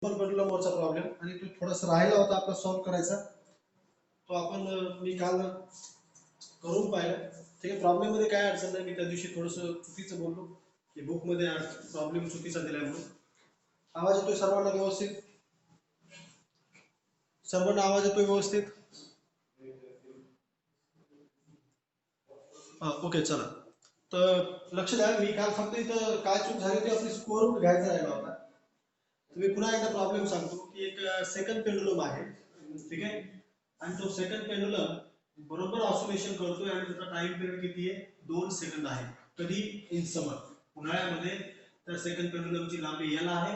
पेंडुलमवरचा problem आणि तो थोडासा राहिला होता आपला सॉल्व्ह करायचा. तो आपण मी काल करून पाहिलं. ठीक आहे. प्रॉब्लेम मध्ये काय अडचण नाही. मी त्या दिवशी थोडंसं चुकीचं बोललो की बुक मध्ये प्रॉब्लेम चुकीचा दिलाय म्हणून. आवाज येतोय सर्वांना व्यवस्थित? सर्वांना आवाज येतोय व्यवस्थित? ओके चला. तर लक्ष द्या, मी काल फक्त इथं काय चूक झाली होती, आपली स्कोअर रूट घ्यायचा राहिला होता. तर मी पुन्हा एकदा प्रॉब्लेम सांगतो की एक सेकंड पेंडुलम आहे, ठीक आहे, आणि तो सेकंड पेंडुलम बरोबर ऑसिलेशन करतोय आणि त्याचा टाइम पिरियड किती आहे? 2 सेकंद आहे. कधी? इन समर, उन्हाळ्यामध्ये. त्या सेकंड पेंडुलमची लांबी L आहे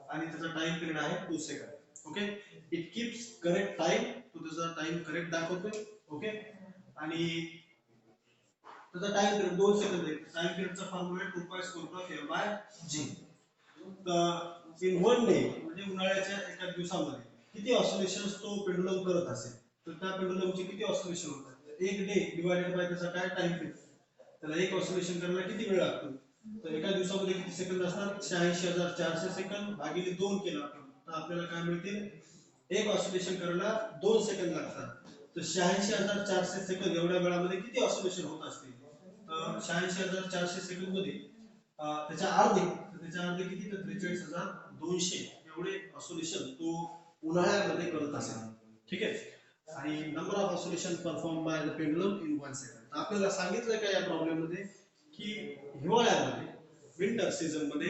आणि त्याचा टाइम पिरियड आहे 2 सेकंद. Okay. It keeps correct time, तो त्याचा टाइम करेक्ट दाखवतोय. ओके. आणि त्याचा टाइम पिरियड 2 सेकंद आहे. टाइम पिरियडचा formula 2 pi square of L by G. तर इन वन डे, म्हणजे उन्हाळ्याच्या एका दिवसामध्ये किती ऑसिलेशन्स तो पेंडुलम करत असेल, तर त्या पेंडुलमचे किती ऑसिलेशन होतात? एक डे डिवायडेड बाय त्याचा काय टाइम पिरियड, त्याला एक ऑसिलेशन करायला किती वेळ लागतो? तर एका दिवसामध्ये किती सेकंद असतात? 86,400 सेकंद भागिले 2 केला तर आपल्याला काय मिळतील? एक ऑसिलेशन करायला 2 सेकंद लागतात. तर 86,400 सेकंद एवढ्या वेळामध्ये किती ऑसिलेशन होत असतील? तर 86,400 सेकंद मध्ये त्याच्या अर्धे किती? तर 43,200 एवढे ऑसिलेशन तो उन्हाळ्यामध्ये करत असेल. ठीक आहे. आणि number of oscillation perform by the pendulum in 1 second. आपल्याला सांगितलं का या प्रॉब्लेम मध्ये की हिवाळ्यामध्ये, विंटर सीझन मध्ये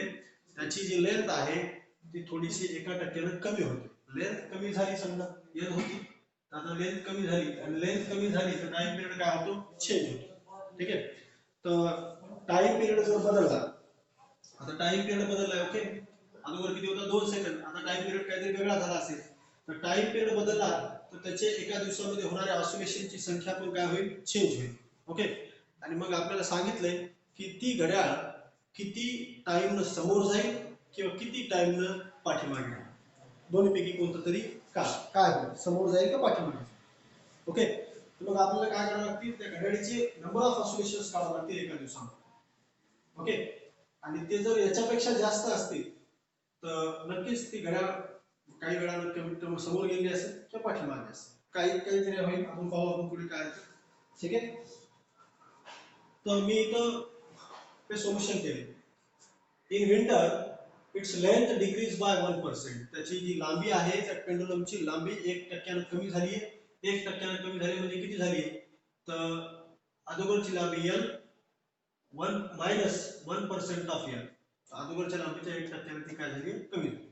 त्याची जी लेंथ आहे ती थोडीशी 1% कमी होते. लेंथ कमी झाली, समजा L होती, आता लेंथ कमी झाली, आणि लेंथ कमी झाली तर टाइम पिरियड काय होतो? चेंज होतो. ठीक आहे. तर टाइम पिरियड जर बदलला, आता टाइम पिरियड बदललाय. ओके. अगोदर किती होता? 2 सेकंद. आता टाइम पिरियड काहीतरी वेगळा झाला असेल, तर टाइम पिरियड बदलला तर त्याचे एका दिवसामध्ये होणाऱ्या ऑसिलेशनची संख्या पण काय होईल? चेंज होईल. ओके. आणि मग आपल्याला सांगितलंय की ती घड्याळ किती टाइम न समोर जाईल किंवा किती टाइम न पाठीमागे जाईल, दोन्हीपैकी कोणतं तरी काय होईल? समोर जाईल का पाठीमागे? ओके. तर मग आपल्याला काय करावं लागतील? त्या घड्याळीचे नंबर ऑफ ऑसिलेशन्स काढावं लागतील एका दिवसामध्ये. ओके. आणि ते जर याच्यापेक्षा जास्त असतील तर नक्कीच ती घड्याळ काही वेळानं कमीत कमी समोर गेली असेल किंवा पाठीमागे असेल. काहीतरी होईल. आपण पाहू आपण पुढे काय. ठीक आहे. तर मी इथं ते सोल्युशन केले. In winter its length decrease by 1%. त्याची जी लांबी आहे, त्या पेंडुलमची लांबी 1% कमी झाली आहे. 1% कमी झाली म्हणजे किती झाली? तर अगोदरची लांबी L 1 मायनस 1% ऑफ L, अगोदरच्या लांबीच्या 1% ती काय झाली? कमी झाली.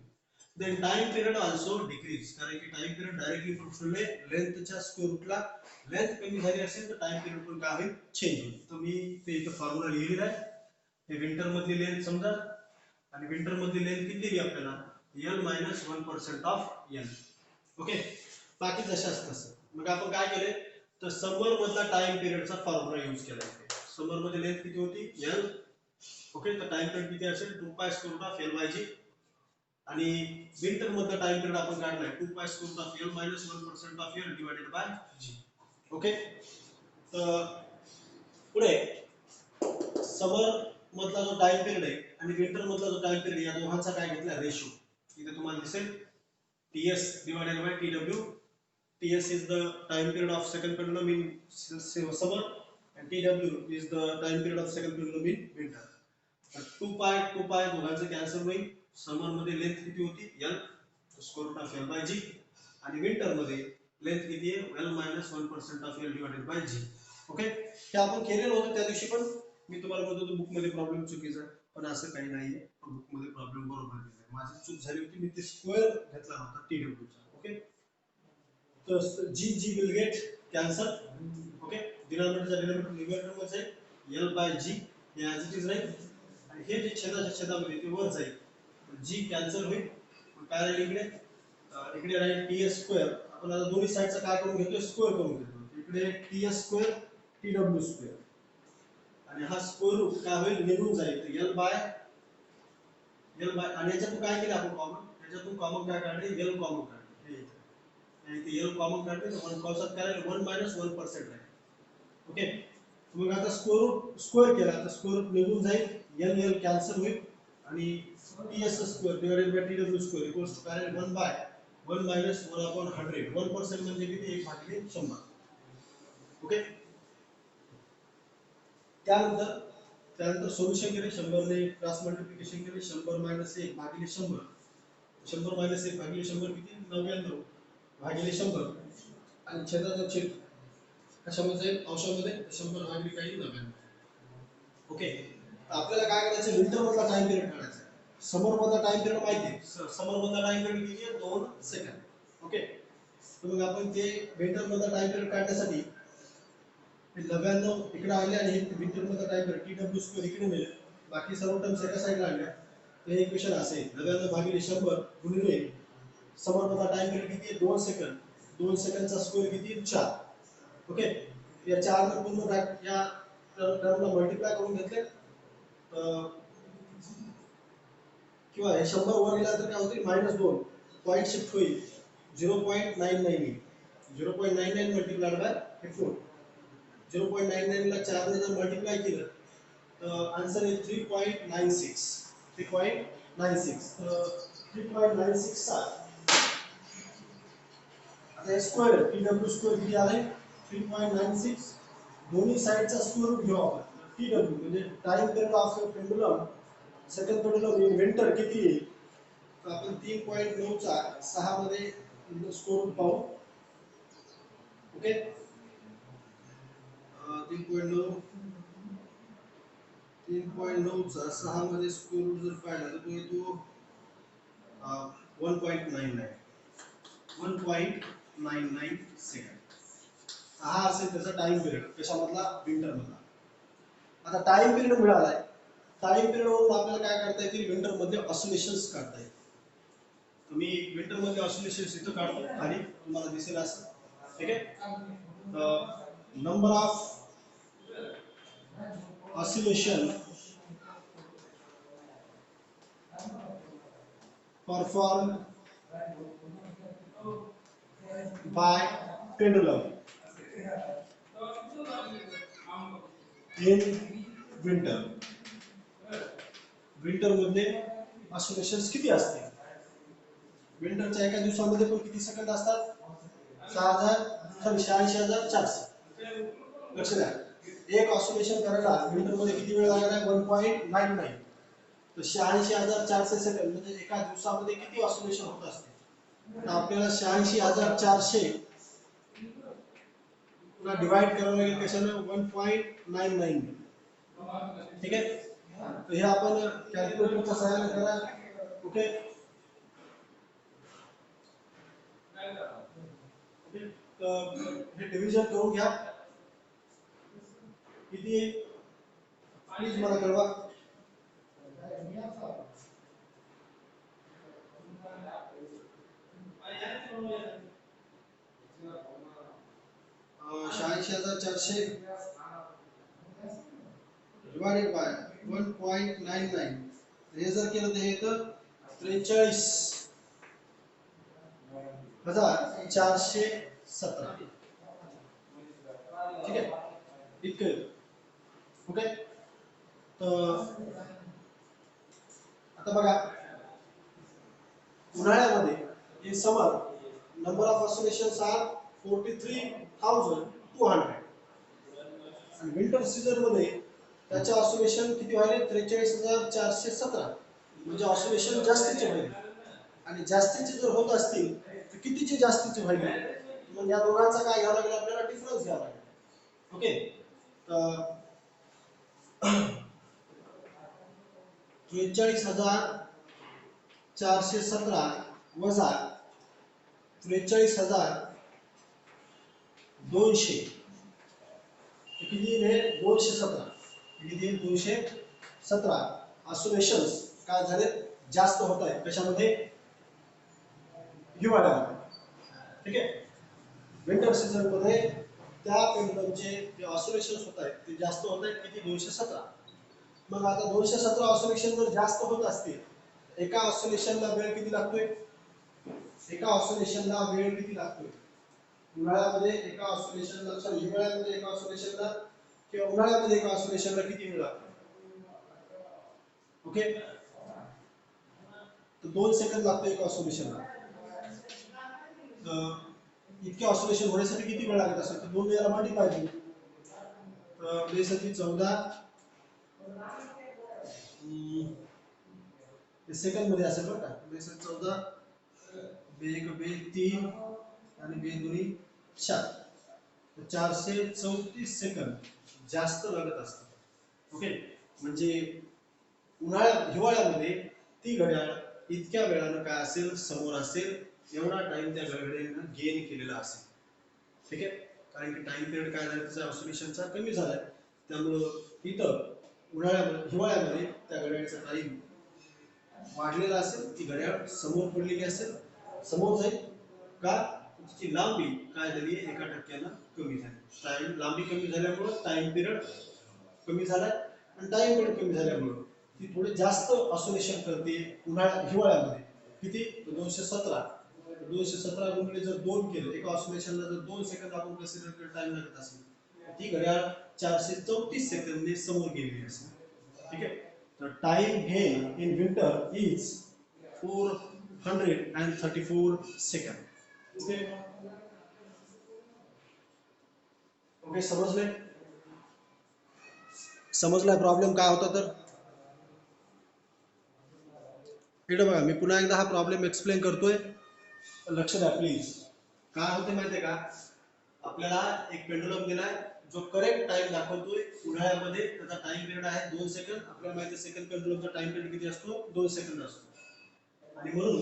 Then time period also decrease, कारण की टाइम पिरियड डायरेक्टली प्रोपोर्शनल आहे लेंथच्या स्क्वेअर रूटला. लेंथ कमी झाली असेल तर टाइम पिरियड पण काय होईल? चेंज होईल. तर मी ते इथं फॉर्म्युला लिहिलेला आहे. हे विंटर मधली लेंथ समजा, आणि विंटर मधली लेंथ किती दिली आपल्याला? L minus 1% of L. Okay. बाकी जशाच तसं. मग आपण काय केले? तर समर मधला टाइम पिरियडचा फॉर्म्युला यूज केला. समर मध्ये लेंथ किती होती? L. ओके. तर टाइम पिरियड किती असेल? 2 pi square root of L by G. आणि विंटर मधला टाइम पिरियड आपण काढलाय 2 pi square root of L minus 1% of L divided by G. Okay. तर पुढे समर मधला जो टाइम पिरियड आहे आणि विंटर मधला जो टाइम पिरियड, या दोघांचा काय घेतला? रेशो. इथे तुम्हाला दिसेल TS divided by TW. TS is the time period of second pendulum in summer and TW is the time period of second pendulum in winter. 2 पाय दोघांचे कॅन्सल होईल. समर मध्ये लेंथ किती होती? L, square root of L by G. आणि winter मध्ये length किती आहे? L minus 1% of L divided by G. Okay. हे आपण केलेलं होतं त्या दिवशी, पण मी तुम्हाला बोलतो तो बुक मध्ये प्रॉब्लेम चुकीचा आहे, पण असं काही नाहीये. बुक मध्ये प्रॉब्लेम बरोबर आहे. माझी चूक झाली होती, मी ते स्क्वेअर घेतला होता TW चा. ओके. तर G will get cancel. Okay. Denominator numerator मध्ये L बाय G हे ॲज इट इज राहील, आणि हे जे छेदाच्या छेदामध्ये ते वर जाईल. G कॅन्सल होईल. काय राहील इकडे? इकडे राहील TS स्क्वेअर. आपण आता दोन्ही साइडचा काय करून घेतोय? स्क्वेअर करून घेतो. इकडे TS स्क्वेअर TW स्क्वेअर, आणि हा स्क्वेअर रूट काय होईल? निघून जाईल. L बाय आणि याच्यातून काय केलं आपण? कॉमन. याच्यातून कॉमन काय काढले? L कॉमन काढले. हे इथे L कॉमन काढले तर 1 कॉन्सेप्ट काय राहील? 1 मायनस 1% राहील. ओके. मग आता स्क्वेअर रूट स्क्वेअर केला तर स्क्वेअर रूट निघून जाईल. L कॅन्सल होईल, आणि ts square divided by tw square equals to काय 1 बाय 1 मायनस 1 अपॉन 100 1% म्हणजे किती 1 भागिले 100 ओके त्यानंतर त्यानंतर सोल्युशन केले 100 ने क्रॉस मल्टिप्लिकेशन केले 100 मायनस 1 भागिले 100 100 मायनस 1 भागिले 100 किती 99 भागिले 100 आणि छेदाचा छेद कशामध्ये अंशामध्ये 100 भागिले काही 99 ओके आपल्याला काय करायचं विंटर मधला टाइम पिरियड काढायचा समर मधला टाइम पिरियड माहिती आहे समर मधला टाइम पिरियड किती आहे 2 सेकंद ओके तर मग आपण ते विंटर मधला टाइम पिरियड काढण्यासाठी 99 इकडे आले आणि विंटर मधला time period T W square इकडे नेले बाकी सर्व टर्म्स एका साईडला आणल्या ते इक्वेशन असेल 99 भागिले 100 गुणिले समर मधला टाइम पिरियड किती आहे 2 सेकंद 2 सेकंदचा स्क्वेअर किती 4 ओके या 4 ने पूर्ण या टर्मला मल्टिप्लाय करून घेतले किंवा हे 100 वर गेला तर काय होतील -2 पॉइंट शिफ्ट होईल 0.998 0.99 मल्टिप्लाइड बाय 4 0.99 ला 4 ने जर मल्टिप्लाय केलं तर आन्सर आहे 3.96 3.96 3.96 चा आता हे स्क्वेअर आहे TW स्क्वेअर किती आले 3.96 दोन्ही साइडचा स्क्वेअर रूट घेऊ आपण TW म्हणजे time period of pendulum second pendulum winter किती आहे आपण 3.9 चा 6 मध्ये स्क्वेअर रूट पाहू ओके 3.9 3.9 चा 6 मध्ये स्क्वेअर रूट जर पाहिला तर तो येतो 1.99 1.99 सेकंड हा असेल त्याचा टाइम पिरियड कशामधला विंटर मधला आता टाइम पिरियड मिळालाय टाइम पिरियड वरून आपल्याला काय करता येतील विंटर मध्ये ऑसिलेशन्स काढता येतील तुम्ही विंटर मध्ये ऑसिलेशन्स इथं काढतो खाली तुम्हाला दिसेल असं ठीक आहे number of oscillation performed by pendulum in winter winter मध्ये ऑसिलेशन्स किती असते विंटरच्या एका दिवसामध्ये पण किती सेकंद असतात 86,400 लक्ष द्या एक ऑसिलेशन करायला विंटर मध्ये किती वेळ लागणार आहे 1.99 तर 86,400 सेकंद म्हणजे एका दिवसामध्ये किती ऑसिलेशन होत असते तर आपल्याला 86,400 ला डिवाइड करावं लागेल कशाने 1.99 ठीक आहे तर हे आपण कॅल्क्युलेटरच्या सहाय्याने करा ओके हे डिव्हिजन करून घ्या किती प्लीज मला कळवा 86,400 डिवाइडेड बाय 1.99 हे जर केलं तर हे येतं 43,417 ठीक आहे इतकं ओके तर आता बघा उन्हाळ्यामध्ये in summer number of oscillations are 43,200 आणि विंटर सीझन मध्ये त्याचे ऑसिलेशन किती व्हायले 43,417 म्हणजे ऑसिलेशन जास्तीचे व्हायले आणि जास्तीचे जर होत असतील तर कितीचे जास्तीचे व्हायले मग या दोघांचा काय घ्यावा लागेल आपल्याला डिफरन्स घ्यावा लागेल ओके 43,417 वजा 43,200 किती आहे 217 किती आहे 217 ऑसिलेशन्स काय झाले जास्त होत आहेत कशामध्ये हिवाळ्यामध्ये ठीक आहे विंटर सीझन मध्ये त्या पेंडुलमचे जे ऑसिलेशन्स होत आहेत ते जास्त होत आहेत किती 217 मग आता 217 ऑसिलेशन जर जास्त होत असतील एका ऑसिलेशनला वेळ किती लागतोय एका ऑसिलेशनला वेळ किती लागतोय उन्हाळ्यामध्ये एका ऑसिलेशनला सॉरी हिवाळ्यामध्ये एका ऑसिलेशनला किंवा उन्हाळ्यामध्ये एका ऑसिलेशनला किती वेळ लागतो ओके तर 2 सेकंद लागतो एका ऑसिलेशनला. तर इतके ऑसिलेशन होण्यासाठी किती वेळ लागत असेल तर 2 वेळेला मल्टिप्लाय केली तर 2 14 सेकंड मध्ये असेल बरं का. 214 बेग बे 3 आणि बे दुनी 4 तर 434 सेकंद जास्त लागत असतं. ओके, म्हणजे हिवाळ्यामध्ये ती घड्याळ इतक्या वेळानं काय असेल समोर असेल एवढा टाइम त्या घड्याळीनं गेन केलेला असेल. ठीक आहे, कारण की टाइम पिरियड काय झाला त्याचा ऑसिलेशनचा कमी झालाय, त्यामुळं इथं हिवाळ्यामध्ये त्या घड्याळीचा टाइम वाढलेला असेल, ती घड्याळ समोर पडलेली असेल, समोर जाईल का तिची लांबी काय झाली 1% कमी झाली. टाइम लांबी कमी झाल्यामुळं टाइम पिरियड कमी झालाय आणि टाइम पिरियड कमी झाल्यामुळं ती थोडी जास्त ऑसिलेशन करते हिवाळ्यामध्ये. किती 217 गुणिले जर 2 केलं एका ऑसिलेशनला जर 2 सेकंद आपण कन्सिडर टाइम लागत असेल ती घड्याळ 434 सेकंदने समोर गेलेली असेल. ठीक आहे, तर time gain in winter is 434 second. Okay, समजलाय प्रॉब्लेम काय होता तर. इकडे बघा मी पुन्हा एकदा हा प्रॉब्लेम एक्सप्लेन करतोय, लक्ष द्या प्लीज. काय होते माहितीये का, आपल्याला एक पेंडुलम दिलाय जो करेक्ट टाइम दाखवतोय. उन्हाळ्यामध्ये त्याचा टाइम पिरियड आहे 2 सेकंद. आपल्याला माहिती आहे सेकंड पेंडुलमचा टाइम पिरियड किती असतो 2 सेकंद असतो आणि म्हणून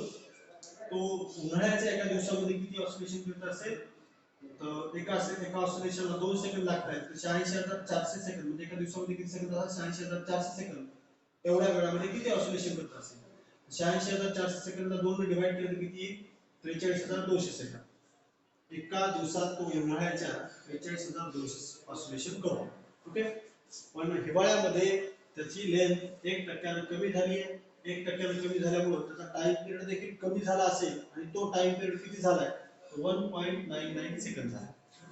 तो उन्हाळ्याच्या एका दिवसामध्ये किती ऑसिलेशन करत असेल तर एका ऑसिलेशनला 2 सेकंद लागतात तर 86,400 सेकंद म्हणजे एका दिवसामध्ये किती सेकंद असतात 86,400 सेकंद. एवढ्या वेळामध्ये किती ऑसिलेशन करत असेल 86,400 सेकंदला 2 ने डिवाइड केलं तर किती 43,200 सेकंद. एका दिवसात तो उन्हाळ्याच्या 43,200 ऑसिलेशन करतो. ओके, पण हिवाळ्यामध्ये त्याची लेंथ 1% कमी झाली आहे. 1% कमी झाल्यामुळे त्याचा टाइम पिरियड देखील कमी झाला असेल आणि तो टाइम पिरियड किती झालाय 1.99 सेकंद झाला.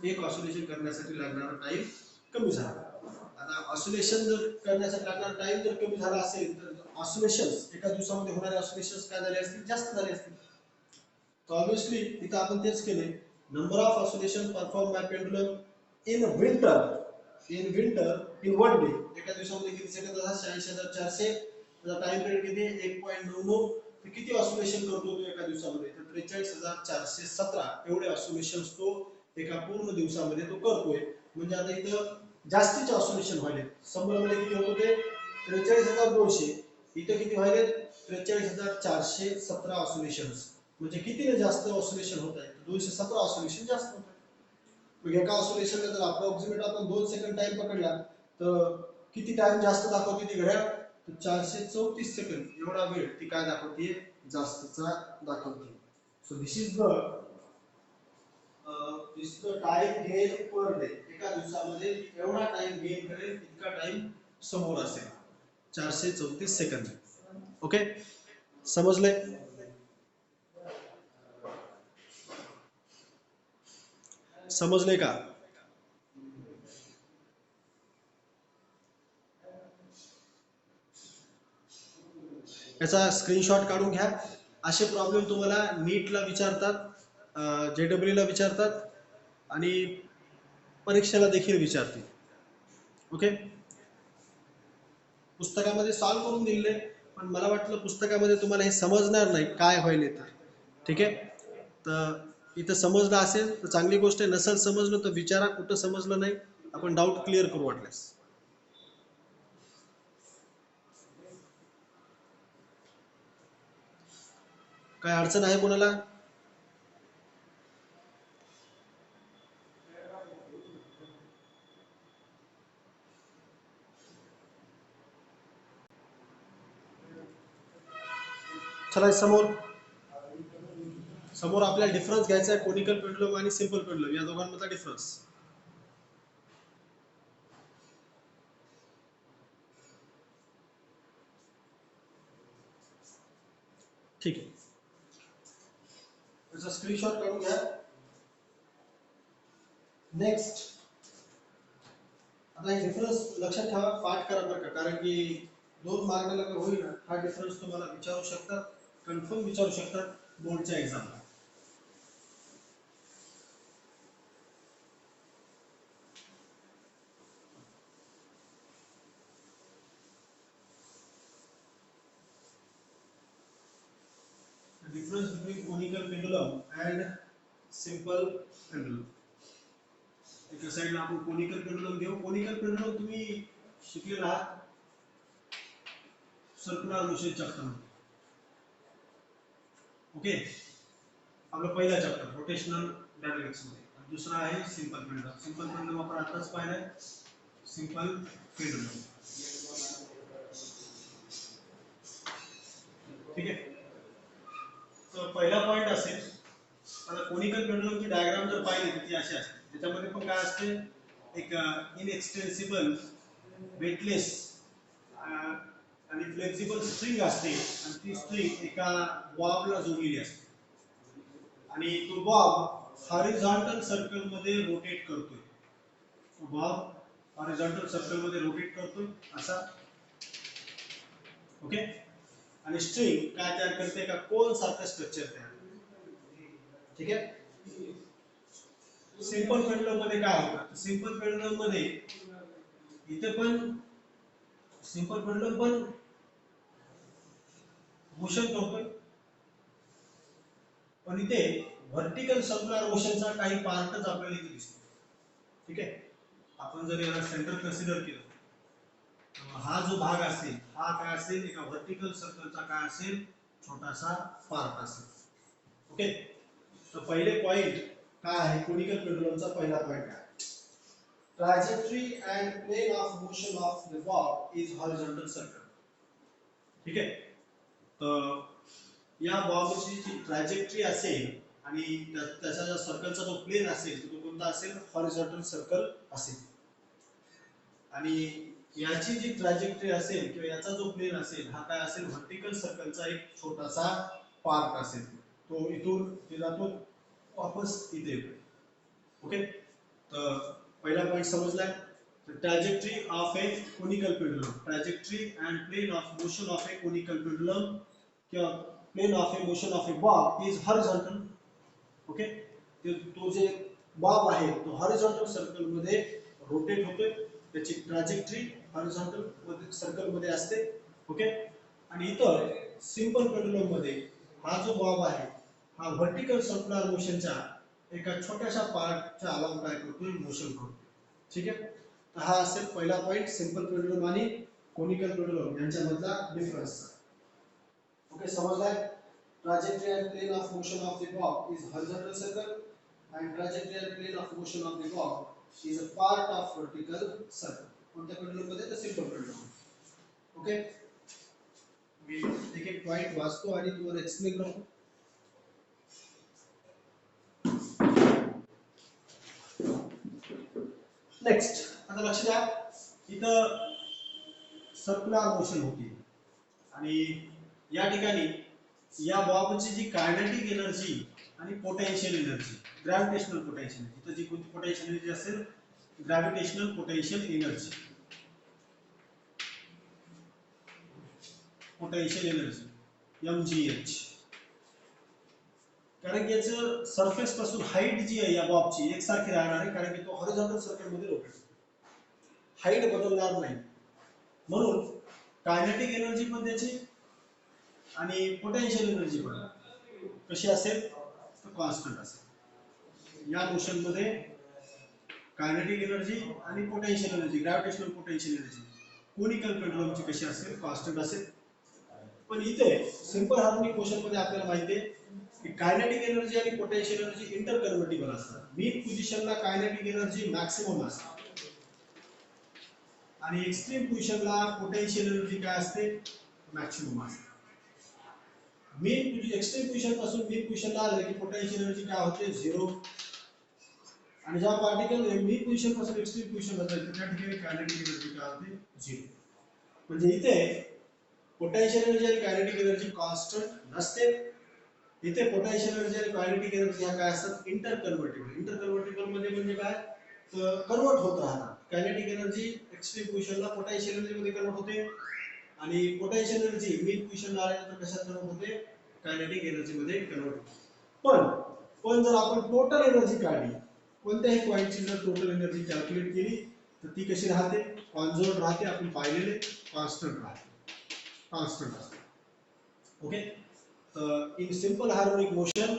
एक ऑसिलेशन करण्यासाठी लागणारा टाइम कमी झाला. आता ऑसिलेशन जर करण्यासाठी लागणारा टाइम जर कमी झाला असेल तर ऑसिलेशन्स एका दिवसामध्ये होणारे ऑसिलेशन्स काय झाले असतील जास्त झाले असतील. तर ऑब्वियसली इथं आपण तेच केले. Number of oscillation perform by pendulum in winter in one day. एका दिवसामध्ये किती सेकंद असतात 86,400. त्याचा टाइम पिरियड किती 1.99. तर किती ऑसिलेशन करतो तो एका दिवसामध्ये तर 43,417 एवढे ऑसिलेशन्स तो एका पूर्ण दिवसामध्ये तो करतोय. म्हणजे आता इथं जास्तीचे ऑसिलेशन व्हायले. 100 मध्ये किती होतो ते 43,200. इथं किती व्हायले 43,417 ऑसिलेशन्स. म्हणजे कितीने जास्त ऑसिलेशन होत आहे 217 ऑसिलेशन जास्त होत आहे. मग एका ऑसिलेशनला जर अप्रॉक्सिमेट आपण 2 सेकंड टाइम पकडला तर किती टाइम जास्त दाखवते ती घड्याळ तर 434 सेकंद एवढा वेळ ती काय दाखवते जास्तचा दाखवते. So this is the time gain per day. एका दिवसामध्ये एवढा टाइम गेन करेल इतका टाइम समोर असेल 434 सेकंद. ओके, समजले. समजले का. याचा स्क्रीनशॉट काढून घ्या. असे प्रॉब्लेम तुम्हाला नीटला विचारतात, JEE ला विचारतात आणि परीक्षेला देखील विचारतील. ओके, पुस्तकामध्ये सॉल्व्ह करून दिले पण मला वाटलं पुस्तकामध्ये तुम्हाला हे समजणार नाही काय होईल तर. ठीक आहे, तर इथं समजलं असेल तर चांगली गोष्ट आहे, नसेल समजलं तर विचारा कुठं समजलं नाही आपण डाऊट क्लिअर करू वाटल्यास. काय अडचण आहे कोणाला. चला समोर आपल्याला डिफरन्स घ्यायचा आहे कोनिकल पेंडुलम आणि सिंपल पेंडुलम या दोघांमधला डिफरन्स. ठीक आहे, त्याचा स्क्रीनशॉट काढून घ्या. नेक्स्ट, आता हे डिफरन्स लक्षात ठेवा, पाठ करा बरं का, कारण की 2 मार्काला होईल हा डिफरन्स तुम्हाला विचारू शकतात कन्फर्म विचारू शकतात बोर्डच्या एक्झामला. Difference between conical pendulum and simple pendulum. एका साइडला आपण कोनिकल पेंडुलम घेऊ. कोनिकल पेंडुलम तुम्ही शिकलेला आहात सर्क्युलर मोशन चॅप्टर. ओके, आपला पहिला चॅप्टर रोटेशनल डायनॅमिक्स मध्ये. दुसरा आहे सिंपल पेंडुलम. सिंपल पेंडुलम आपण आताच पाहिलाय. सिंपल पेंडुलम, ठीक आहे. तर पहिला पॉइंट असेल, आता कोनिकल पेंडुलमची डायग्राम जर पाहिली तर ती अशी असते. त्याच्यामध्ये पण काय असते, एक इनएक्सटेन्सिबल वेटलेस आणि फ्लेक्सिबल स्ट्रिंग असते आणि ती स्ट्रिंग एका बॉबला जोडलेली असते आणि तो बॉब हॉरिझॉन्टल सर्कल मध्ये रोटेट करतोय. तो बॉब हॉरिझॉन्टल सर्कल मध्ये रोटेट करतोय असा. ओके, आणि स्ट्रिंग काय तयार करते, का कोन सारखं स्ट्रक्चर तयार करते. ठीक आहे. सिंपल पेंडुलम मध्ये काय होतं, सिंपल पेंडुलम मध्ये इथे पण सिंपल पेंडुलम पण मोशन करतोय, पण इथे व्हर्टिकल सर्क्युलर मोशनचा काही पार्टच आपल्याला इथे दिसतो. ठीक आहे. आपण जर याला सेंटर कन्सिडर केलं, हा जो भाग असेल हा काय असेल, एका व्हर्टिकल सर्कलचा काय असेल, छोटासा पार्ट असेल. ओके, तर पहिले पॉइंट काय आहे कोनिकल पेंडुलमचा पहिला पॉइंट काय, trajectory and plane of motion of the bob is horizontal circle. ठीक आहे. तर या बॉबची जी ट्रॅजेक्टरी असेल आणि त्याचा जो सर्कलचा जो प्लेन असेल तो कोणता असेल, हॉरिझॉन्टल सर्कल असेल. आणि याची जी ट्रॅजेक्टरी असेल किंवा याचा जो प्लेन असेल हा काय असेल, व्हर्टिकल सर्कलचा एक छोटासा पार्ट असेल. तो इथून जातो वापस इथे येतो. ओके, तर पहिला पॉइंट समजलाय. Trajectory of a conical pendulum, trajectory and plane of motion of a conical pendulum किंवा plane of a motion of a bob is horizontal. Okay, तो जे बॉब आहे तो हॉरिझॉन्टल सर्कल मध्ये रोटेट होतोय, त्याची ट्रॅजेक्टरी हॉरिझॉन्टल सर्कल मध्ये असते. ओके, आणि इतर सिंपल पेंडुलम मध्ये हा जो बॉब आहे हा व्हर्टिकल सर्क्युलर मोशनच्या एका छोट्याशा पार्टच्या अलाउन काय करतोय, मोशन करतोय. ठीक आहे. तर हा असेल पहिला पॉइंट सिंपल पेंडुलम आणि कोनिकल पेंडुलम यांच्यामधला डिफरन्स. ओके, समजलाय. Trajectory and plane of motion of the bob is horizontal circle and trajectory and plane of motion of the bob is a part of vertical circle. कोणत्या pendulum मध्ये, तर simple pendulum. Okay, मी एक एक point वाचतो आणि तुम्हाला explain करतो. Next, आता लक्ष द्या, इथं सर्क्युलर मोशन होती आणि या ठिकाणी या बॉबची जी कायनेटिक एनर्जी आणि पोटेन्शियल एनर्जी, ग्रॅव्हिटेशनल पोटेन्शियल, इथं जी कोणती पोटेन्शियल एनर्जी असेल, gravitational potential energy, potential energy mgh. कारण की याचं सरफेस पासून हाईट जी आहे या बॉबची एकसारखी राहणार आहे, कारण की तो हॉरिझॉन्टल सर्कल मध्ये रोटेट होतो, हाईट बदलणार नाही. म्हणून कायनेटिक एनर्जी पण त्याची आणि पोटेन्शियल एनर्जी पण कशी असेल, तर कॉन्स्टंट असेल. या मोशन मध्ये कायनेटिक एनर्जी आणि potential energy, gravitational potential energy conical पेंडुलमची कशी असेल, कॉन्स्टंट असेल. पण इथे सिंपल हार्मोनिक मोशन मध्ये आपल्याला माहिती आहे की कायनेटिक एनर्जी आणि पोटेन्शियल एनर्जी इंटरकन्व्हर्टिबल असतात. मीन पोझिशनला कायनेटिक एनर्जी मॅक्सिमम असते आणि एक्स्ट्रीम पोझिशनला पोटेन्शियल एनर्जी काय असते, मॅक्सिमम असते. मीन एक्स्ट्रीम पोझिशन पासून मीन पोझिशनला आले की पोटेन्शियल एनर्जी काय होते, 0. आणि जेव्हा पार्टिकल मीन पोझिशन पासून एक्स्ट्रीम पोझिशन ला जाते त्या ठिकाणी कायनेटिक एनर्जी काय होते, 0. म्हणजे इथे पोटेन्शियल एनर्जी आणि कायनेटिक एनर्जी कॉन्स्टंट नसते. इथे पोटेन्शियल एनर्जी आणि कायनेटिक एनर्जी ह्या काय असतात, इंटरकन्व्हर्टिबल. इंटरकन्व्हर्टिबल म्हणजे काय, तर कन्वर्ट होत राहतात. कायनेटिक एनर्जी एक्स्ट्रीम पोझिशनला पोटेन्शियल एनर्जी मध्ये कन्वर्ट होते आणि पोटेन्शियल एनर्जी मीन पोझिशनला आल्यानंतर कशात कन्वर्ट होते, कायनेटिक एनर्जी मध्ये कन्वर्ट होतो. पण जर आपण टोटल एनर्जी काढली, कोणत्याही पॉईंटची जर टोटल एनर्जी कॅल्क्युलेट केली तर ती कशी राहते? कॉन्झर्व्ड राहते. आपण पाहिलेले कॉन्स्टंट राहते, कॉन्स्टंट असते. Okay. In simple harmonic motion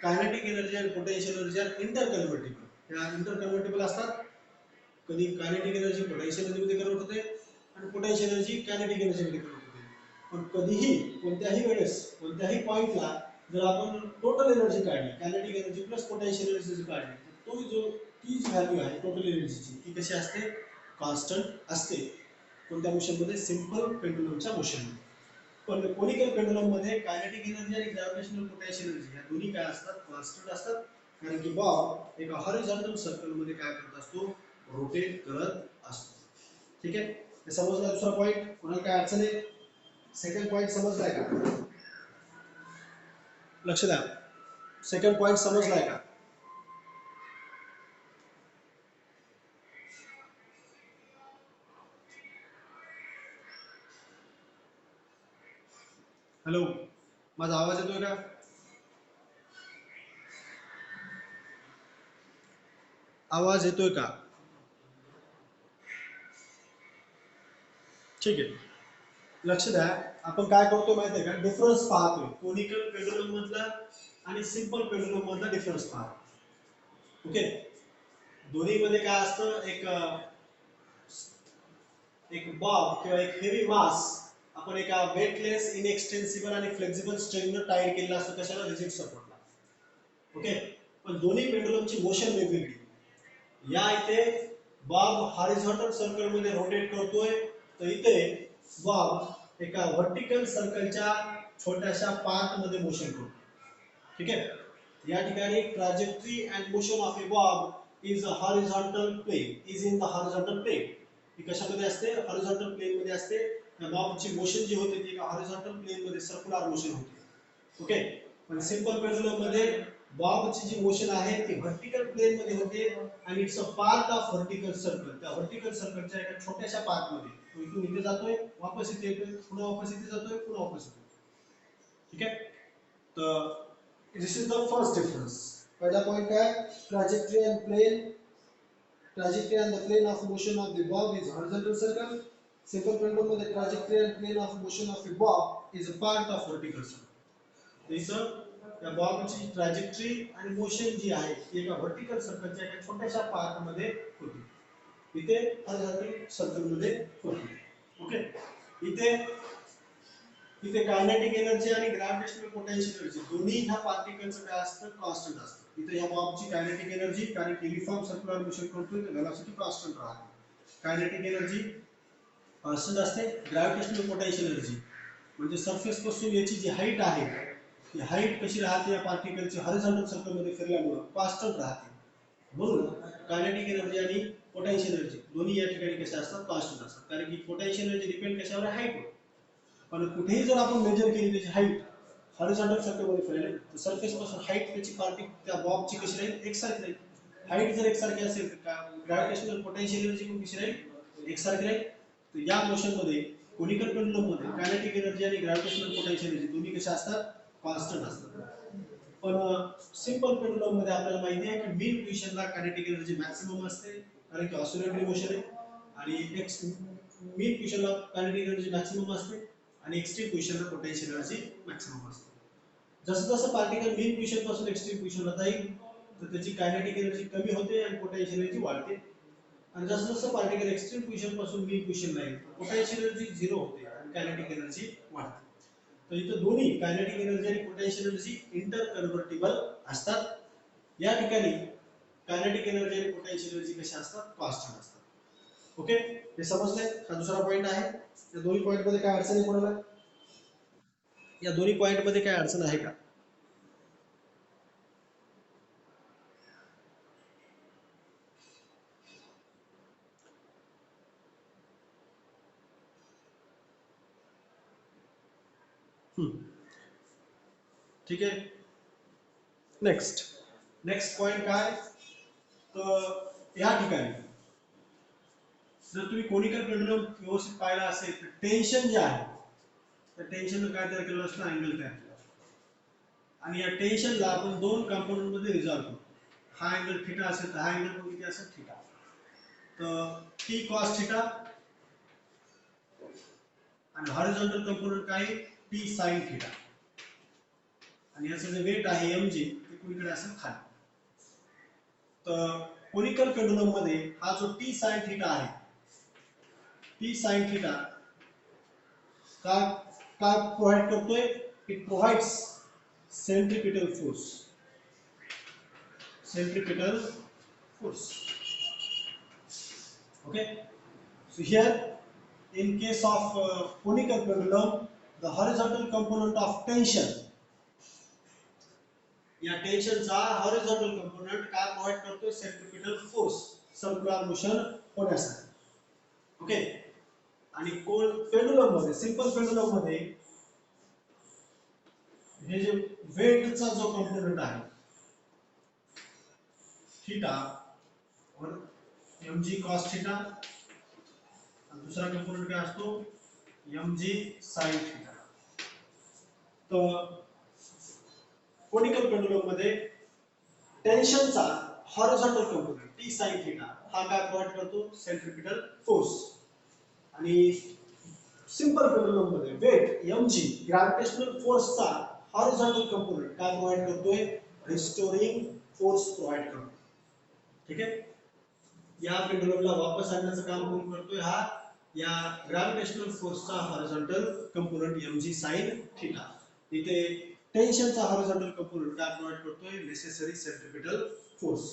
kinetic energy आणि पोटेन्शियल एनर्जी आर इंटरकन्व्हर्टिबल. या इंटरकन्व्हर्टिबल असतात. कधी कायनेटिक एनर्जी पोटेन्शियल एनर्जी मध्ये कन्वर्ट होते आणि पोटेन्शियल एनर्जी कायनेटिक एनर्जी मध्ये कन्वर्ट होते. पण कधीही कोणत्याही वेळेस कोणत्याही पॉइंटला जर आपण टोटल एनर्जी काढली, kinetic energy plus potential energy काढली, तो जो ती जी व्हॅल्यू आहे टोटल एनर्जीची ती कशी असते? कॉन्स्टंट असते. कोणत्या मोशन मध्ये? सिंपल पेंडुलमच्या मोशन मध्ये. पण कोनिकल पेंडुलम मध्ये कायनेटिक एनर्जी आणि ग्रॅव्हिटेशनल पोटेन्शियल एनर्जी या दोन्ही काय असतात? कॉन्स्टंट असतात. कारण की बॉब एका हॉरिझॉन्टल सर्कल मध्ये काय करत असतो? रोटेट करत असतो. ठीक आहे, हे समजलं. दुसरा पॉइंट कोणाला काय अडचण आहे? सेकंड पॉइंट समजलाय का? लक्ष द्या, सेकंड पॉइंट समजलाय का? हॅलो, माझा आवाज येतोय का? आवाज येतोय का? ठीक आहे, लक्ष द्या. आपण काय करतोय माहितीये का? डिफरन्स पाहतोय. कोनिकल पेंडुलम मधला आणि सिंपल पेंडुलम मधला डिफरन्स पाहतोय. ओके. दोन्ही मध्ये काय असतं? एक बॉब किंवा एक हेवी मास आपण एका वेटलेस, इनएक्सटेन्सिबल आणि फ्लेक्सिबल स्ट्रिंगने टाईड केलेला असतो. कशाला? रिजिड सपोर्टला. ओके. पण दोन्ही पेंडुलमची मोशन वेगवेगळी. या इथे बॉब हॉरिझॉन्टल सर्कल मध्ये रोटेट करतोय, तर इथे बॉब एका व्हर्टिकल सर्कलच्या छोट्याशा पार्ट मध्ये मोशन करतो. ठीक आहे. या ठिकाणी trajectory and motion of a bob is a horizontal plane, is in the horizontal plane. ही कशामध्ये असते? हॉरिझॉन्टल प्लेन मध्ये असते. बॉबची मोशन जी होते ती हॉरिझॉन्टल प्लेन मध्ये सर्क्युलर मोशन होते. ओके. पण सिंपल पेंडुलम मध्ये बॉबची जी मोशन आहे ती व्हर्टिकल प्लेन मध्ये होते आणि it's a part of vertical circle. त्या व्हर्टिकल सर्कलच्या एका छोट्याशा पार्ट मध्ये तो इथून इथे जातोय, वापस इथे येतोय, पुन्हा वापस इथे जातोय, पुन्हा वापस येतोय. ठीक आहे. तर this is the first difference. पहिला पॉइंट काय? Trajectory and plane. Trajectory and the plane of motion of the bob is horizontal circle. Simple pendulum मध्ये trajectory and plane of motion of the bob is a part of vertical circle. इथं या बॉबची trajectory आणि motion जी आहे ती एका vertical सर्कलच्या एका छोट्याशा पार्ट मध्ये होती. इथे हॉरिझॉन्टल सर्कल मध्ये होती. ओके. इथे इथे कायनेटिक एनर्जी आणि ग्रॅव्हिटेशनल पोटेन्शियल एनर्जी दोन्ही ह्या पार्टिकलचं काय असतं? कॉन्स्टंट असतं. इथे ह्या बॉबची कायनेटिक एनर्जी, कारण की युनिफॉर्म सर्क्युलर मोशन करतोय तर व्हेलॉसिटी कॉन्स्टंट राहते. कायनेटिक एनर्जी कॉन्स्टंट असते. ग्रॅव्हिटेशनल पोटेन्शियल एनर्जी म्हणजे सरफेस पासून याची जी हाईट आहे ती हाईट कशी राहते? या पार्टिकलची हॉरिझॉन्टल सर्कल मध्ये फिरल्यामुळे कॉन्स्टंट राहते. म्हणून कायनेटिक एनर्जी आणि पोटेन्शियल एनर्जी दोन्ही या ठिकाणी कशा असतात? कॉन्स्टंट असतात. कारण की पोटेन्शियल एनर्जी डिपेंड कशावर? हाईटवर. पण कुठेही जर आपण मेजर केली त्याची हाईट हॉरिझॉन्टल सर्कलमध्ये फिरले तर सरफेस पासून हाईट त्याची पार्टिकल त्या बॉबची कशी राहील? एकसारखी राहील. हाईट जर एकसारखी असेल तर ग्रॅव्हिटेशनल पोटेन्शियल एनर्जी पण कशी राहील? एकसारखी राहील. तर या मोशन मध्ये कोनिकल पेंडुलम मध्ये कायनेटिक एनर्जी आणि ग्रॅव्हिटेशनल पोटेन्शियल एनर्जी दोन्ही कशा असतात? कॉन्स्टंट असतात. पण सिंपल पेंडुलम मध्ये आपल्याला माहिती आहे की मीन पोझिशनला कायनेटिक एनर्जी मॅक्सिमम असते, कारण की ऑसिलेटरी मोशन आहे. आणि मीन पोझिशनला कायनेटिक एनर्जी मॅक्सिमम असते आणि एक्स्ट्रीम पोझिशनला पोटेन्शियल एनर्जी मॅक्सिमम असते. जसं जसं पार्टिकल मीन पोझिशन पासून एक्स्ट्रीम पोझिशनला जाईल तर त्याची कायनेटिक एनर्जी कमी होते आणि पोटेन्शियल एनर्जी वाढते. आणि जसं जसं पार्टिकल एक्स्ट्रीम पोझिशन पासून मीन पोझिशनला येईल पोटेन्शियल एनर्जी झिरो होते आणि कायनेटिक एनर्जी वाढते. तर इथं दोन्ही कायनेटिक एनर्जी आणि पोटेन्शियल एनर्जी इंटर कन्व्हर्टिबल असतात. या ठिकाणी कायनेटिक एनर्जी आणि पोटेन्शियल एनर्जी कशा असतात? कॉन्स्टंट असतात. ओके, हे समजलंय? हा दुसरा पॉइंट आहे. या दोन्ही पॉइंट मध्ये काय अडचण आहे कोणाला? या दोन्ही पॉइंट मध्ये काय अडचण आहे का? ठीक आहे. नेक्स्ट नेक्स्ट पॉइंट काय? तर या ठिकाणी जर तुम्ही कोनिकल पेंडुलम व्यवस्थित पाहिला असेल तर टेन्शन जे आहे त्या टेन्शन काय तयार केलं असतं? अँगल तयार केला. आणि या टेन्शनला आपण दोन कंपोनंट मध्ये रिझॉल्व्ह करू. हा अँगल थिटा असेल तर हा अँगल पण किती असेल थिटा. तर टी कॉस थिटा आणि हॉरिझॉन्टल कंपोनंट काय टी साइन थिटा. आणि याचं जे वेट आहे mg ते कुणीकडे असेल खाली. तर कोनिकल पेंडुलम मध्ये हा जो टी साइन थिटा आहे, टी साइन थिटा का प्रोव्हाइड करतोय? It provides centripetal force. Centripetal force. Okay. So here, in case of conical pendulum, the horizontal component of tension, या टेन्शनचा हॉरिझॉन्टल कंपोनंट काय प्रोव्हाइड करतोय? Centripetal force, circular motion होण्यासाठी. Okay. आणि pendulum मध्ये, simple pendulum मध्ये हे जे वेटचा जो कंपोनंट आहे थीटा और mg cos थीटा आणि दुसरा कंपोनंट काय असतो mg sin थीटा. तर कोनिकल पेंडुलम मध्ये टेन्शनचा horizontal component T sin theta हा काय प्रोव्हाइड करतो? Centripetal force. आणि सिंपल पेंडुलम मध्ये वेट mg ग्रॅव्हिटेशनल फोर्सचा हॉरिझॉन्टल कंपोनंट काय प्रोव्हाइड करतोय? रिस्टोरिंग फोर्स प्रोव्हाइड करतो. ठीक आहे. या पेंडुलमला वापस आणण्याचं काम कोण करतोय? हा या ग्रॅव्हिटेशनल फोर्सचा horizontal component mg sin theta. इथे टेन्शनचा हॉरिझॉन्टल कंपोनंट काय प्रोव्हाइड करतोय? Necessary centripetal force.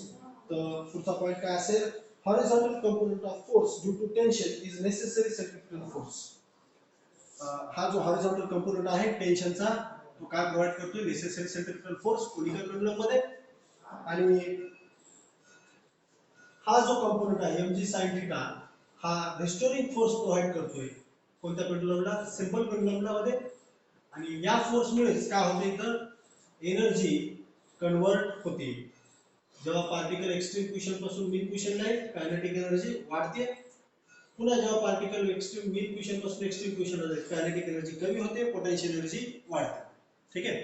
तर पुढचा पॉइंट काय असेल? Horizontal component of force due to tension is necessary centripetal force. हा जो हॉरिझॉन्टल कंपोनंट आहे टेन्शनचा तो काय प्रोव्हाइड करतोय? Necessary centripetal force conical pendulum मध्ये. आणि हा जो कंपोनंट आहे mg sin थीटा हा रिस्टोरिंग फोर्स प्रोव्हाइड करतोय कोणत्या पेंडुलमला? सिंपल पेंडुलमला मध्ये. आणि या फोर्स मुळेच काय होते? तर एनर्जी कन्वर्ट होते. जेव्हा पार्टिकल एक्स्ट्रीम क्वेशन पासून मीन क्वेशनला आहे कायनेटिक एनर्जी वाढते. पुन्हा जेव्हा पार्टिकल एक्स्ट्रीम मीन क्वेशन पासून एक्स्ट्रीम क्वेशनला जाते कायनेटिक एनर्जी कमी होते, पोटेन्शियल एनर्जी वाढते. ठीक आहे.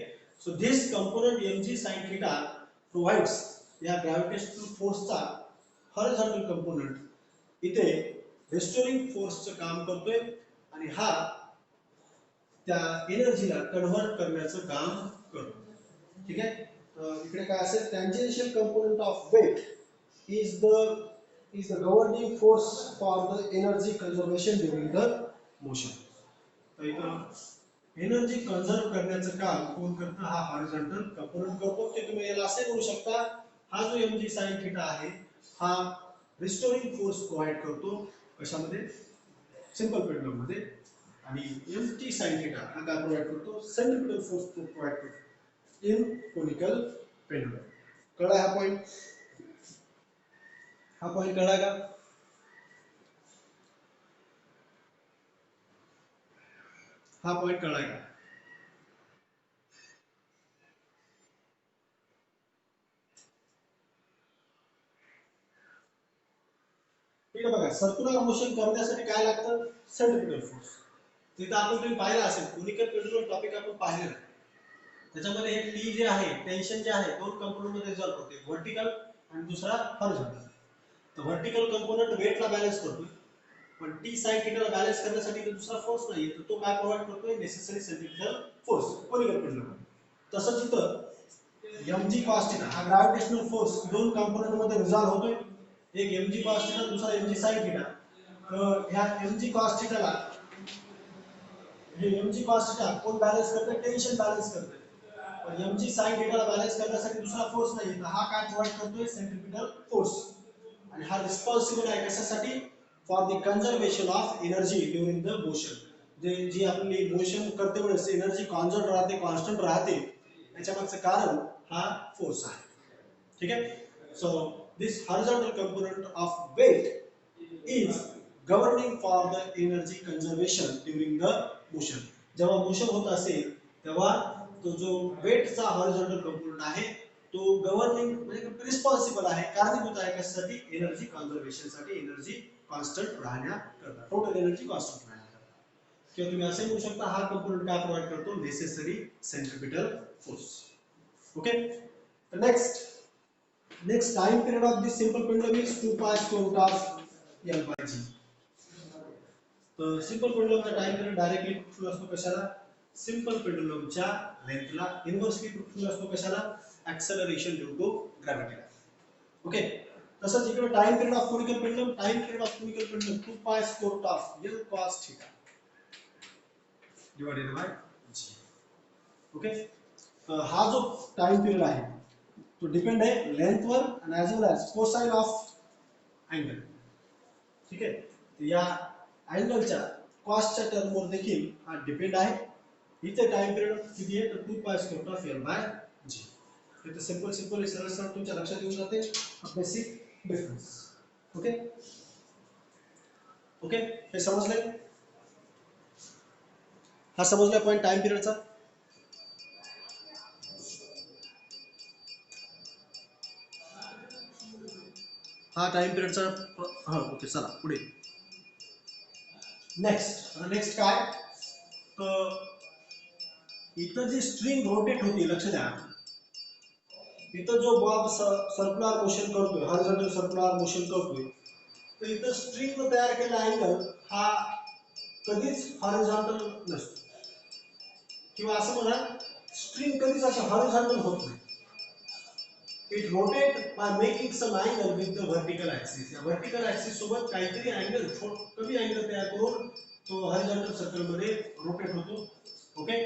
सो दिस component mg sin theta provides या ग्रॅव्हिटेशनल फोर्सचा हॉरिझॉन्टल कंपोनंट इथे रिस्टोरिंग फोर्सचं काम करतोय आणि हा त्या एनर्जीला कन्व्हर्ट करण्याचं काम करतो. ठीक आहे. इकडे काय असेल? Tangential component of weight is the governing force for the energy conservation during the motion. तर इथं एनर्जी कन्झर्व करण्याचं काम कोण करतं? हा हॉरिझॉन्टल कंपोनंट करतो. ते तुम्ही याला असे म्हणू शकता, हा जो mg sin थीटा आहे हा रिस्टोरिंग फोर्स प्रोव्हाइड करतो. कशामध्ये? सिंपल पेंडुलम मध्ये. आणि mg sin थीटा हा काय प्रोव्हाइड करतो? सेंट्रिपिटल फोर्स प्रोव्हाइड करतो इन कोनिकल पेंडुलम. कळला हा पॉइंट? हा पॉइंट कळला का? हा पॉइंट कळला का? ठीक आहे. बघा, सर्क्युलर मोशन करण्यासाठी काय लागतं? Centripetal force. तिथं आपण तुम्ही पाहिलं असेल कोनिकल पेंडुलम टॉपिक आपण पाहिलेला. त्याच्यामध्ये हे टी जे आहे टेन्शन जे आहे दोन कंपोनंट मध्ये रिझॉल्व होते, व्हर्टिकल आणि दुसरा हॉरिझॉन्टल. तर व्हर्टिकल कंपोनंट वेटला बॅलन्स करतोय, पण टी साइन थीटाला बॅलन्स करण्यासाठी दुसरा फोर्स नाहीये, तर तो काय प्रोव्हाइड करतोय? Necessary centripetal force conical pendulum. तसंच इथं mg cos थीटा हा ग्रॅव्हिटेशनल फोर्स दोन कंपोनंट मध्ये रिझॉल्व होतोय, एक mg cos थीटा दुसरा mg sin थीटा. तर ह्या mg cos थीटाला हे mg cos थीटा कोण बॅलन्स करते? टेन्शन बॅलन्स करते. पण mg sin थीटाला बॅलन्स करण्यासाठी दुसरा फोर्स नाही, तर हा काय प्रोव्हाइड करतोय? Centripetal force. आणि हा रिस्पॉन्सिबल आहे कशासाठी? For the conservation of energy during the motion. जी आपली मोशन करते वेळेस एनर्जी कॉन्झर्व्ह राहते, कॉन्स्टंट राहते, याच्या मागचं कारण हा फोर्स आहे. ठीक आहे. So this horizontal component of weight is governing for the energy conservation during the motion. जेव्हा मोशन होत असेल तेव्हा तो जो वेटचा हॉरिझॉन्टल कंपोनंट आहे तो गव्हर्निंग म्हणजे रिस्पॉन्सिबल आहे, कारणीभूत आहे कशासाठी? एनर्जी कन्झर्वेशन साठी, एनर्जी कॉन्स्टंट राहण्याकरता, टोटल एनर्जी कॉन्स्टंट राहण्याकरता. किंवा तुम्ही असे म्हणू शकता हा कंपोनंट काय प्रोव्हाइड करतो? Necessary centripetal force. Okay, the next time period of this simple pendulum is 2 pi square root of L by G. तर सिंपल पेंडुलमचा टाइम पिरियड डायरेक्टली प्रूफ असतो कशाला, सिंपल पेंडुलमच्या लेंथला इन्व्हर्सली प्रूफ असतो कशाला, ऍक्सेलरेशन ड्यू टू ग्रॅव्हिटीला. ओके, तसंच इकडे time period of conical pendulum, time period of conical pendulum 2 pi square root of L cos theta divided by G. Okay, हा जो टाइम पिरियड आहे तो डिपेंड आहे लेंथ वर आणि as well as cosine of angle. ठीक आहे, तर या अँगलच्या कॉसच्या टर्मवर देखील हा डिपेंड आहे. इथे टाइम पिरियड किती आहे तर 2 pi square root of L by G. इथे सिंपल सरळ सरळ तुमच्या लक्षात येऊन जाते बेसिक डिफरन्स. ओके ओके, हे समजलंय, हा समजलाय पॉइंट टाइम पिरियडचा. हा टाइम पिरियडचा. हा ओके, चला पुढे. नेक्स्ट काय, तर इथं जी स्ट्रिंग रोटेट होती, लक्ष द्या, इथं जो बॉब सर्क्युलर मोशन करतोय, हॉरिझॉन्टल सर्क्युलर मोशन करतोय, तर इथं स्ट्रिंग तयार केलेला अँगल हा कधीच हॉरिझॉन्टल नसतो, किंवा असं म्हणा स्ट्रिंग कधीच असं हॉरिझॉन्टल होत नाही. It rotate by making some angle with the vertical axis. या व्हर्टिकल ऍक्सिस सोबत काहीतरी अँगल, कमी अँगल तयार करून तो हॉरिझॉन्टल सर्कल मध्ये रोटेट होतो. ओके,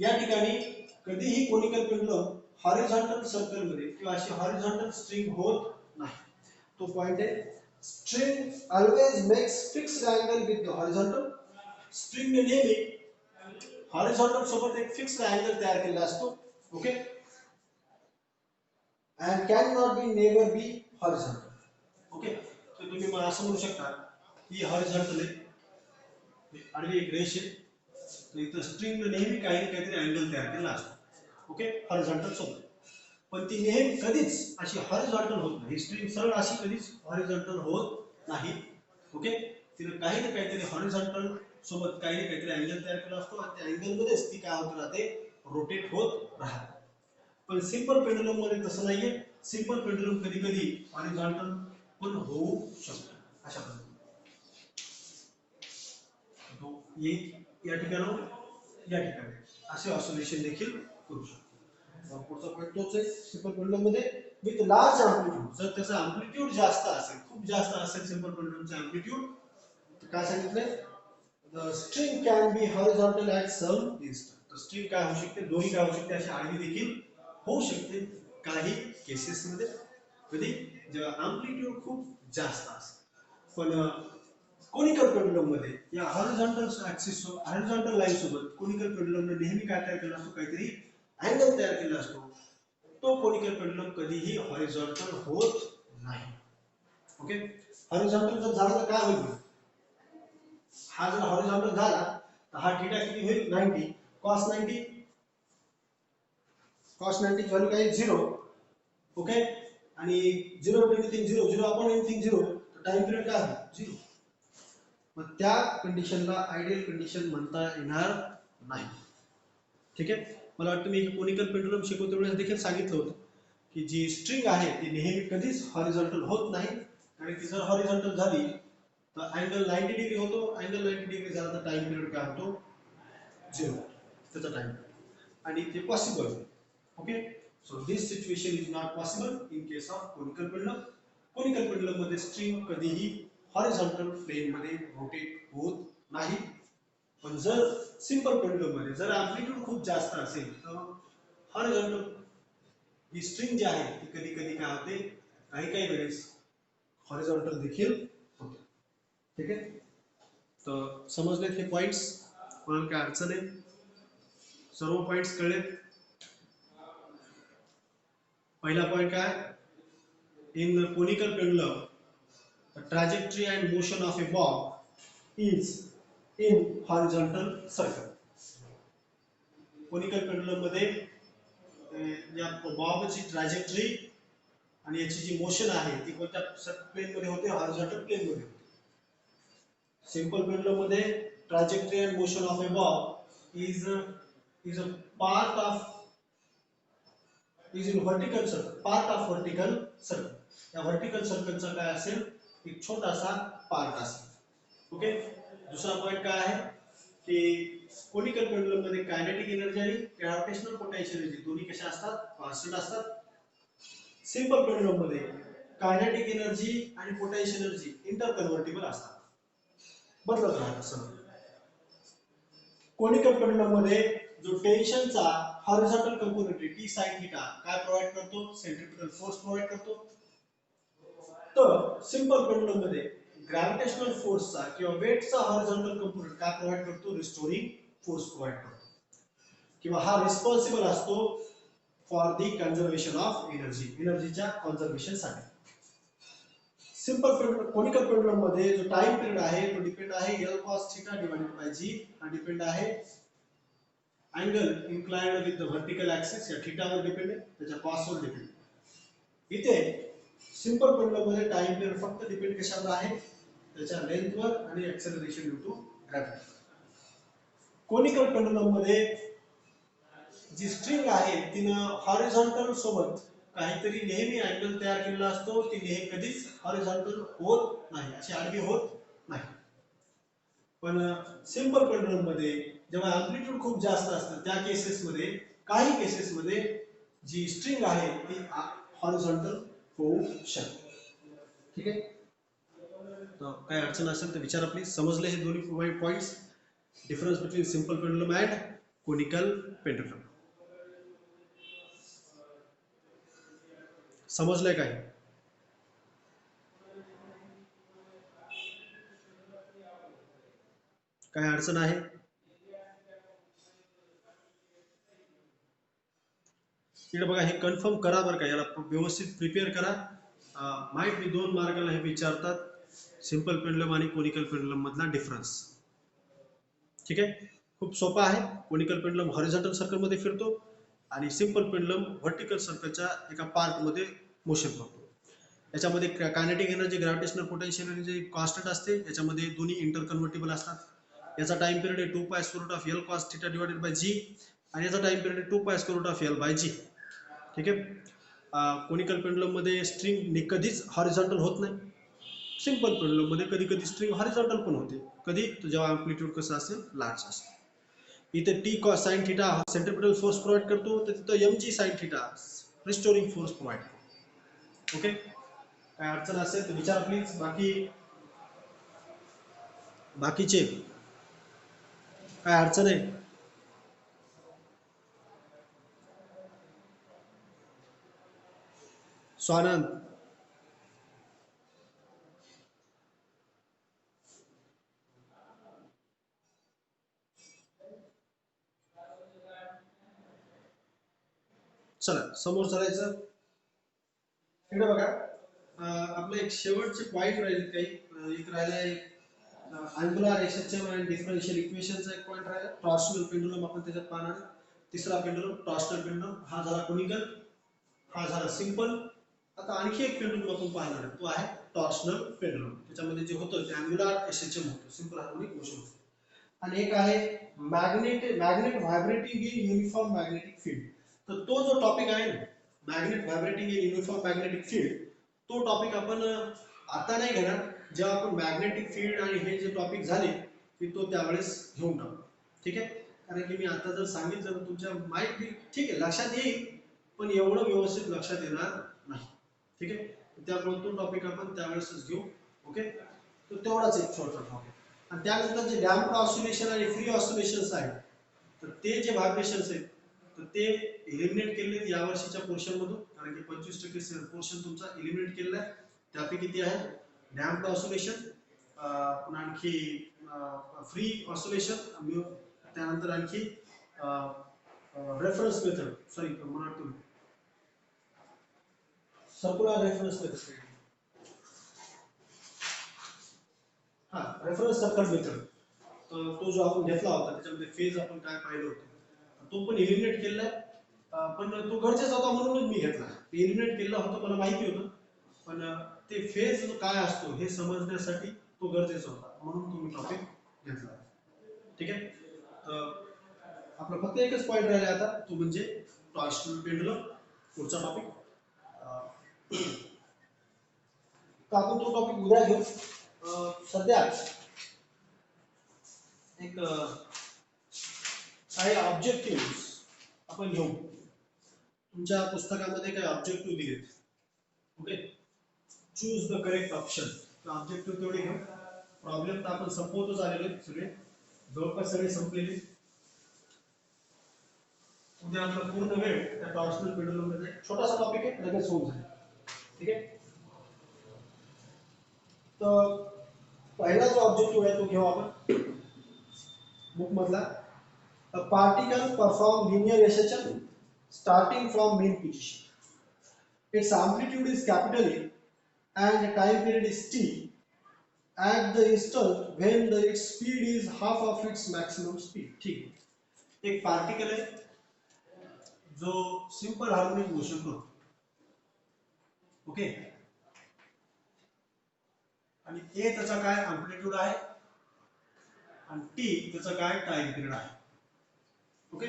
या ठिकाणी कधीही कोनिकल पेंडुलम हॉरिझॉन्टल सर्कल मध्ये किंवा अशी हॉरिझॉन्टल स्ट्रिंग होत नाही. तो पॉइंट आहे. String always makes fixed angle with the horizontal. String ने नेहमी हॉरिझॉन्टल सोबत एक फिक्स्ड अँगल तयार केलेला असतो. Okay, and cannot be never be horizontal. Okay, तर तुम्ही मला असं म्हणू शकता की हॉरिझॉन्टल आहे, आडवी एक रेष आहे, तर इथं स्ट्रिंग नेहमी काही ना काहीतरी अँगल तयार केलेला असतो. ओके, हॉरिझॉन्टल सोबत, पण ती नेहमी कधीच अशी हॉरिझॉन्टल होत नाही. स्ट्रिंग सरळ अशी कधीच हॉरिझॉन्टल होत नाही. ओके, तिने काही ना काहीतरी हॉरिझॉन्टल सोबत काही ना काहीतरी अँगल तयार केला असतो आणि त्या अँगल मध्येच ती काय होत राहते, रोटेट होत राहते. पण सिंपल पेंडुलम मध्ये तसं नाहीये. सिंपल पेंडुलम कधी कधी हॉरिझॉन्टल पण होऊ शकतो, अशा पद्धतीने. या ठिकाणी असे ऑसिलेशन देखील करू शकतो. पुढचा पॉइंट तोच आहे, सिंपल पेंडुलम मध्ये विथ लार्ज अँप्लिट्यूड. जर त्याचा अँप्लिट्यूड जास्त असेल, खूप जास्त असेल सिंपल पेंडुलमचा अँप्लिट्यूड, तर काय सांगितलंय, the string can be horizontal at some instant. तर स्ट्रिंग काय होऊ शकते, दोन्ही काय होऊ शकते, अशी आडवी देखील होऊ शकते काही केसेस मध्ये, कधी जेव्हा अँप्लिट्यूड खूप जास्त असेल. पण कोनिकल पेंडुलम मध्ये या हॉरिझॉन्टल ऍक्सिस, हॉरिझॉन्टल लाईन सोबत कोनिकल पेंडुलमने नेहमी काय तयार केला असतो, काहीतरी अँगल तयार केला असतो. तो कोनिकल पेंडुलम कधीही हॉरिझॉन्टल होत नाही. ओके, हॉरिझॉन्टल जर झाला तर काय होईल, हा जर हॉरिझॉन्टल झाला तर हा थीटा किती होईल, 90 cos 90. cos 90 ची व्हॅल्यू काय, 0. ओके, आणि 0 एनिथिंग 0, 0 अपॉन एनिथिंग 0, तर टाइम पिरियड काय आहे, 0. मग त्या कंडिशनला आयडियल कंडिशन म्हणता येणार नाही. ठीक आहे, मला वाटतं मी कोनिकल पेंडुलम शिकवते वेळेस देखील सांगितलं होतं की जी स्ट्रिंग आहे ती नेहमी कधीच हॉरिझॉन्टल होत नाही. आणि ती जर हॉरिझॉन्टल झाली तर अँगल 90 डिग्री होतो. अँगल 90 डिग्री झाला तर टाइम पिरियड काय होतो, 0, त्याचा टाइम. आणि ते पॉसिबल आहे. Okay, so this situation is not possible in case of conical pendulum. Conical pendulum मध्ये स्ट्रिंग कधीही हॉरिझॉन्टल प्लेन मध्ये रोटेट होत नाही. पण जर सिंपल पेंडुलम मध्ये जर अँप्लिट्यूड खूप जास्त असेल तर हॉरिझॉन्टल ही स्ट्रिंग जी आहे ती कधी कधी काय होते, काही वेळेस हॉरिझॉन्टल देखील होते. ठीक आहे, तर समजलेत हे पॉइंट्स, कोणाला काय अडचण आहे, सर्व पॉइंट्स कळलेत. पहिला पॉइंट काय, in conical pendulum the trajectory and motion of a bob is in horizontal circle. Conical pendulum मध्ये या बॉबची ट्रॅजेक्टरी आणि याची जी मोशन आहे ती कोणत्या प्लेन मध्ये होते, हॉरिझॉन्टल प्लेन मध्ये होते. सिंपल पेंडुलम मध्ये trajectory and motion of a Bob is a part of is in vertical circle, part of vertical circle. या व्हर्टिकल सर्कलचा काय असेल, एक छोटासा पार्ट असेल. ओके. दुसरा पॉइंट काय आहे की कोनिकल पेंडुलम मध्ये कायनेटिक एनर्जी आणि ग्रॅव्हिटेशनल पोटेन्शियल एनर्जी दोन्ही कशा असतात, कॉन्स्टंट असतात. सिंपल पेंडुलम मध्ये कायनेटिक एनर्जी आणि पोटेन्शियल एनर्जी इंटर कन्व्हर्टिबल असतात, बदलत राहतात सर. कोनिकल पेंडुलम मध्ये जो टेन्शनचा horizontal component T sine theta काय प्रोव्हाइड करतो, सेंट्रिपिटल फोर्स प्रोव्हाइड करतो. तर सिंपल पेंडुलम मध्ये ग्रॅव्हिटेशनल फोर्सचा किंवा वेटचा हॉरिझॉन्टल कंपोनेंट काय प्रोव्हाइड करतो, रिस्टोरिंग फोर्स प्रोव्हाइड करतो, किंवा हा रिस्पॉन्सिबल असतो for the conservation of energy, एनर्जीच्या कन्झर्वेशन साठी. सिंपल पेंडुलम कोनिकल पेंडुलम मध्ये जो टाइम पिरियड आहे तो डिपेंड आहे L cos theta divided by G. हा डिपेंड आहे angle inclined with the vertical axis, या थीटावर डिपेंड आहे, त्याच्या cos वर डिपेंड. इथे सिंपल पेंडुलम मध्ये टाइम पिरियड फक्त डिपेंड कशावर आहे, त्याच्या लेंथवर आणि acceleration due to gravity. Conical pendulum मध्ये जी स्ट्रिंग आहे तिनं हॉरिझॉन्टल सोबत काहीतरी नेहमी अँगल तयार केलेला असतो, ती नेहमी कधीच हॉरिझॉन्टल होत नाही, अशी आडवी होत नाही. पण सिंपल पेंडुलम मध्ये जेव्हा अँप्लिट्यूड खूप जास्त असतं त्या केसेसमध्ये, काही केसेसमध्ये जी स्ट्रिंग आहे ती हॉरिझॉन्टल होऊ शकते. ठीक आहे. तर काय अडचण असेल तर विचारा प्लीज. समजले हे दोन्ही points, difference between simple pendulum and conical pendulum. समजलंय काय? काय अडचण आहे? इकडे बघा, हे कन्फर्म करा बरं का, याला व्यवस्थित प्रिपेअर करा. माहित मी 2 मार्काला हे विचारतात, सिंपल पेंडुलम आणि कोनिकल पेंडुलम मधला डिफरन्स. ठीक आहे. खूप सोपा आहे. कोनिकल पेंडुलम हॉरिझॉन्टल सर्कल मध्ये फिरतो आणि सिंपल पेंडुलम व्हर्टिकल सर्कलच्या एका पार्ट मध्ये मोशन करतो. याच्यामध्ये kinetic energy, gravitational potential energy constant असते. याच्यामध्ये दोन्ही इंटर कन्व्हर्टिबल असतात. याचा टाइम पिरियड आहे 2 pi square root of L cos theta divided by G, आणि याचा टाइम पिरियड आहे 2 pi square root of L by G. ठीक आहे. कोनिकल पेंडुलम मध्ये स्ट्रिंग कधीच हॉरिझॉन्टल होत नाही. सिंपल पेंडुलम मध्ये कधी कधी स्ट्रिंग हॉरिझॉन्टल पण होते, कधी तो जेव्हा अँप्लिट्यूड कसं असेल, लार्ज असेल. इथे T cos sin theta centripetal force provide करतो, तर तिथं mg sin theta restoring force provide करतो. ओके. काय अडचण असेल तर विचारा प्लीज. बाकीचे काय अडचण आहे? स्वानंद, चला समोर चालायचं. इकडे बघा, आपलं एक शेवटचे पॉइंट राहिले काही, एक राहिलाय अँग्युलर एसएचएम आणि डिफरन्शियल इक्वेशनचा एक पॉइंट राहिला. टॉर्शनल पेंडुलम आपण त्याच्यात पाहणार. तिसरा पेंडुलम टॉर्शनल पेंडुलम, हा झाला कोनिकल, हा झाला सिंपल. आता आणखी एक पेंडुलम आपण पाहणार, तो आहे टॉर्शनल पेंडुलम. त्याच्यामध्ये जे होतं ते अँग्युलर एसएचएम होतं, सिंपल हार्मोनिक मोशन होतं. आणि एक आहे magnet vibrating in uniform magnetic field. तर तो जो टॉपिक आहे ना, magnet vibrating in uniform magnetic field, तो टॉपिक आपण आता नाही घेणार. जेव्हा आपण मॅग्नेटिक फील्ड आणि हे जे टॉपिक झाले की तो त्यावेळेस घेऊन टाकू. ठीक आहे. कारण की मी आता जर सांगितलं तर तुमच्या माइंड ठीक आहे लक्षात येईल, पण एवढं व्यवस्थित लक्षात येणार नाही. ठीक आहे. त्यामुळे तो टॉपिक आपण त्यावेळेसच घेऊ. ओके. तो तेवढाच एक छोटा टॉपिक. आणि त्यानंतर जे डॅम्प्ड ऑसिलेशन आणि फ्री ऑसिलेशन्स आहेत, तर ते जे व्हायब्रेशन्स आहेत तर ते एलिमिनेट केलेत या वर्षीच्या पोर्शन मधून, कारण की 25% पोर्शन तुमचा एलिमिनेट केलेला आहे. त्यापैकी ते आहे डॅम्प्ड ऑसिलेशन, आणखी फ्री ऑसिलेशन, त्यानंतर आणखी रेफरन्स मेथड, सॉरी म्हणतो सर्क्युलर रेफरन्स मेथड, हा रेफरन्स सर्कल मेथड. तो जो आपण घेतला होता त्याच्यामध्ये फेज आपण काय पाहिलं होतं, तो पण एलिमिनेट केलेला आहे. पण तो गरजेचा होता म्हणूनच मी घेतला. एलिमिनेट केलेला होता, मला माहिती होतं, पण ते फेज काय असतो हे समजण्यासाठी तो गरजेचा होता, म्हणून तुम्ही टॉपिक घेतला. ठीक आहे. आपला फक्त एकच पॉइंट राहिला आता, तो म्हणजे टॉर्शनल पेंडुलम. पुढचा टॉपिक तर आपण तो टॉपिक उद्या घेऊ. सध्या एक काही ऑब्जेक्टिव्ह आपण घेऊ. तुमच्या पुस्तकामध्ये काही ऑब्जेक्टिव्ह दिलेत. Okay, choose the correct option. Objective तेवढे घेऊ. प्रॉब्लेम तर आपण संपवतच आलेले सगळे, जवळपास सगळे संपलेले. उद्या आपला पूर्ण वेळ त्या टॉर्शनल पेंडुलम मध्ये छोटासा टॉपिक आहे, लगेच होऊन जाईल. ठीक आहे, तर पहिला जो ऑब्जेक्टिव्ह आहे तो घेऊ आपण बुक मधला. A particle perform linear acceleration starting from mean position. Its amplitude is capital A and the time period is t at the instant when its speed is half of its maximum speed. ठीक है, एक particle है जो simple harmonic motion करतो. Okay, आणि ए त्याचा काय amplitude आहे आणि टी त्याचा काय टाइम पिरियड आहे. ओके,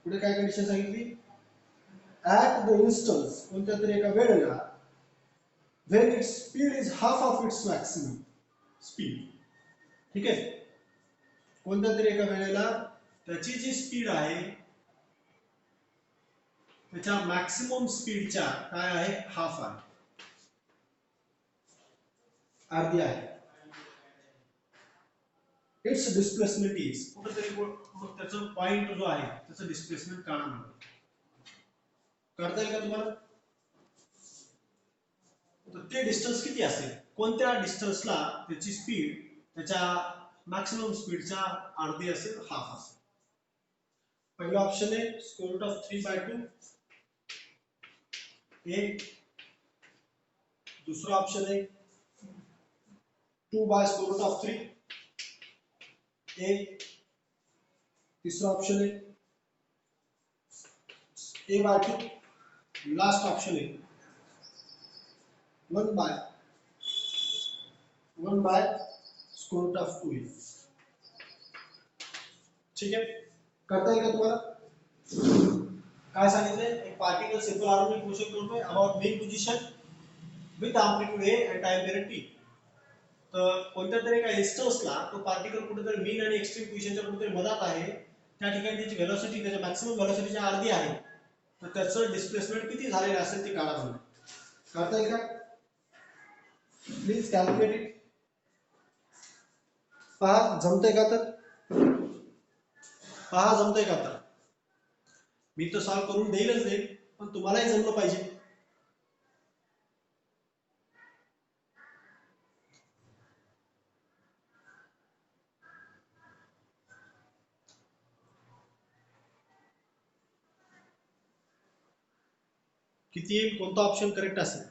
पुढे काय कंडिशन सांगितली. ऍट द इन्स्टन्स, कोणत्या तरी एका वेळेला, when its speed is half of its maximum speed. ठीक आहे, कोणत्या तरी एका वेळेला त्याची जी स्पीड आहे त्याच्या मॅक्सिमम स्पीडच्या काय आहे, हाफ आहे, अर्धी आहे. इट्स डिस्प्लेसमेंट इज, कुठेतरी मग त्याचा पॉइंट जो आहे त्याचं डिस्प्लेसमेंट काढा म्हणतो. करता येईल का तुम्हाला. तर ते डिस्टन्स किती असेल, कोणत्या डिस्टन्सला त्याची स्पीड त्याच्या मॅक्सिमम स्पीडच्या अर्धी असेल, हाफ असेल. पहिला ऑप्शन आहे स्क्वेअर रूट ऑफ 3/2 ए. दूसरा ऑप्शन है 2 बाय स्क्वायर रूट ऑफ 3 ए. तीसरा ऑप्शन है ए बाय 2. लास्ट ऑप्शन है 1 बाय स्क्वायर रूट ऑफ 2 ए. ठीक है, करता येईल का तुम्हाला. काय सांगितलंय, एक पार्टिकल सिंपल हार्मोनिक मोशन करतोय about main position with amplitude A and time period T. तर कोणत्या तरी एका इन्स्टन्सला तो पार्टिकल कुठेतरी मीन आणि एक्स्ट्रीम पोझिशनच्या कुठेतरी मधात आहे, त्या ठिकाणी त्याची व्हेलॉसिटी त्याच्या मॅक्सिमम व्हेलॉसिटीच्या अर्धी आहे. तर त्याचं डिस्प्लेसमेंट किती झालेलं असेल ते काढा म्हणून. करता येईल का. Please calculate it. पहा जमतंय का. तर पहा जमतंय का. तर मी तर सॉल्व करून देईल, पण तुम्हालाही जमलं पाहिजे. किती येईल, कोणता ऑप्शन करेक्ट असेल.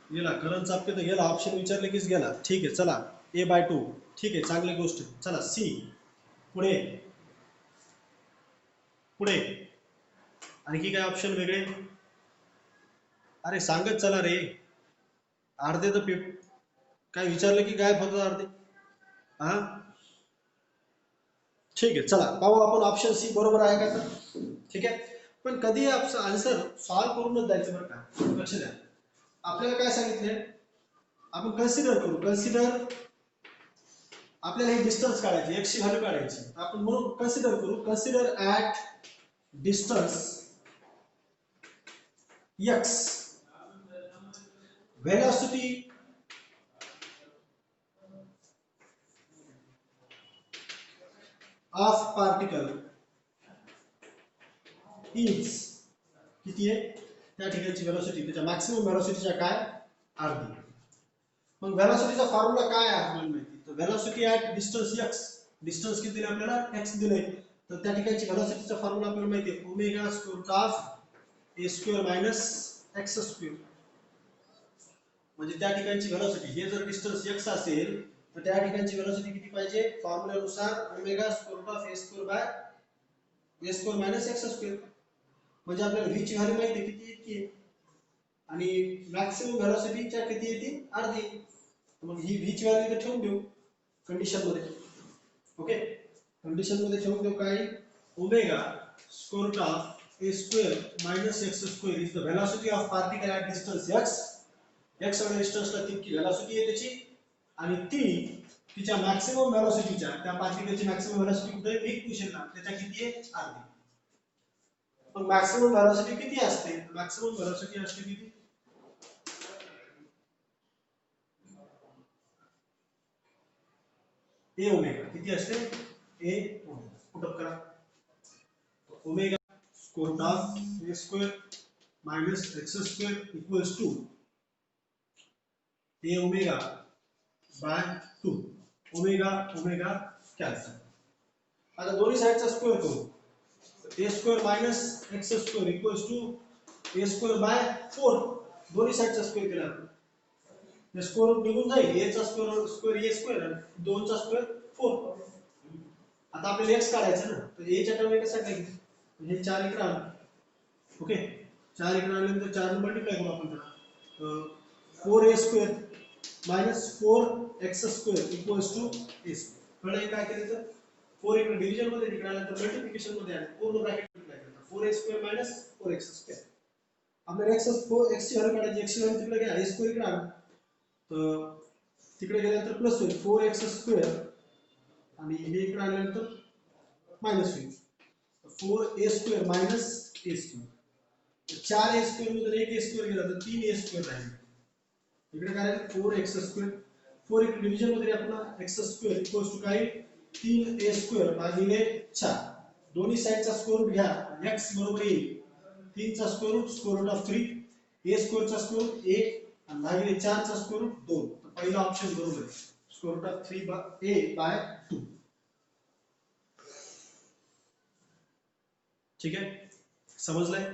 गेला करण चापके तर गेला, ऑप्शन विचारले कीच गेला. ठीक आहे, चला ए बाय 2. ठीक आहे, चांगली गोष्ट. चला सी. पुढे पुढे आणखी काय ऑप्शन वेगळे. अरे सांगत चला रे. अर्धे तर काय विचारलं की गायब होतात अर्धे. हा ठीक आहे, चला पाहू आपण ऑप्शन सी बरोबर आहे का. तर ठीक आहे, पण कधी आन्सर सॉल्व करूनच द्यायचं बरं का. लक्ष द्या, आपल्याला काय सांगितले, आपण कन्सिडर करू. आपल्याला हे डिस्टन्स काढायची, एक्स ची व्हॅल्यू काढायची. आपण म्हणून कन्सिडर करू. Consider at distance x velocity of particle is किती आहे, त्या ठिकाणची व्हेलॉसिटी त्याच्या मॅक्सिमम व्हेलॉसिटीच्या काय, अर्धी. मग व्हेलॉसिटीचा फॉर्म्युला काय आहे आपल्याला माहिती. तर velocity at distance x, distance किती दिले आपल्याला, एक्स दिले. तर त्या ठिकाणची व्हेलॉसिटीचा फॉर्म्युला आपल्याला माहिती आहे, omega square root of A square minus x square. म्हणजे त्या ठिकाणची व्हेलॉसिटी, हे जर डिस्टन्स एक्स असेल तर त्या ठिकाणची व्हेलॉसिटी किती पाहिजे, फॉर्म्युल्यानुसार omega square root of A square by A square minus x square. म्हणजे आपल्याला व्ही ची व्हॅल्यू माहिती आहे किती इतकी आहे, आणि मॅक्सिमम व्हेलॉसिटीच्या किती येते, अर्धी. मग ही व्ही ची व्हॅल्यू इथे ठेवून देऊ कंडिशन मध्ये. ओके, कंडिशन मध्ये ठेवून देऊ काय, omega square root of a square minus x square is the velocity of particle at distance x. x एवढ्या डिस्टन्सला तितकी velocity आहे त्याची आणि ती तिच्या मॅक्सिमम वेलोसिटीच्या त्या पार्टिकलची मॅक्सिमम वेलोसिटी कुठे आहे बिग पोझिशनला त्याच्या किती आहे अर्धी. मग मॅक्सिमम वेलोसिटी किती असते? मॅक्सिमम वेलोसिटी असते किती? a ओमेगा किती असते? a ओमेगा पुट अप करा. Omega square root of a square minus x square equals to a omega by 2. Omega omega cancel. आता दोन्ही साइडचा स्क्वेअर करू. a square minus x square equals to a square by 4. दोन्ही साइडचा square केला आपण. हे स्क्वेअर रूट निघून जाईल. a चा स्क्वेअर a स्क्वेअर आणि 2 चा स्क्वेअर 4. आता आपल्याला x काढायचं ना, तर a च्या टर्म कसा टाकायचं? म्हणजे 4 इकडे आलं. ओके, 4 इकडे आल्यानंतर 4 ने मल्टिप्लाय करू आपण त्याला. 4a square minus 4x square equals to a square. कळलं काय केलं तर? 4 इकडे डिव्हिजन मध्ये इकडे आल्यानंतर मल्टिप्लिकेशन मध्ये आलं. पूर्ण ब्रॅकेट मल्टिप्लाय करता 4a square minus 4x square. आपल्याला x ची व्हॅल्यू काढायची. x ची व्हॅल्यू तिकडे घ्या. a स्क्वेअर इकडे आलं. तर तिकडे गेल्यानंतर प्लस होईल 4x स्क्वेअर आणि हे इकडे आल्यानंतर मायनस होईल 4a square minus a square. 4a square मधून 1a स्क्वेअर गेला तर 3a स्क्वेअर राहील. इकडे काय राहील 4x स्क्वेअर. 4 इकडे डिव्हिजन मध्ये आपण x स्क्वेअर इक्वल्स टू काय 3a स्क्वेअर भागिले 4. दोन्ही साइडचा स्क्वेअर रूट घ्या. x बरोबर येईल 3 चा square root of 3. a square चा स्क्वेअर रूट 1 आणि भागिले 4 चा स्क्वेअर रूट 2. तर पहिला ऑप्शन बरोबर आहे. Square root of 3a by 2. ठीक आहे, समजलंय?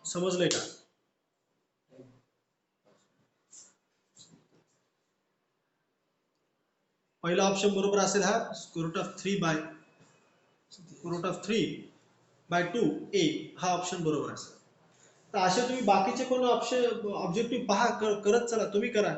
समजलंय का? पहिला ऑप्शन बरोबर असेल हा square root of 3 bye 2a हा ऑप्शन बरोबर असेल. तर असे तुम्ही बाकीचे कोण ऑप्शन ऑब्जेक्टिव्ह पहा करत चला. तुम्ही करा.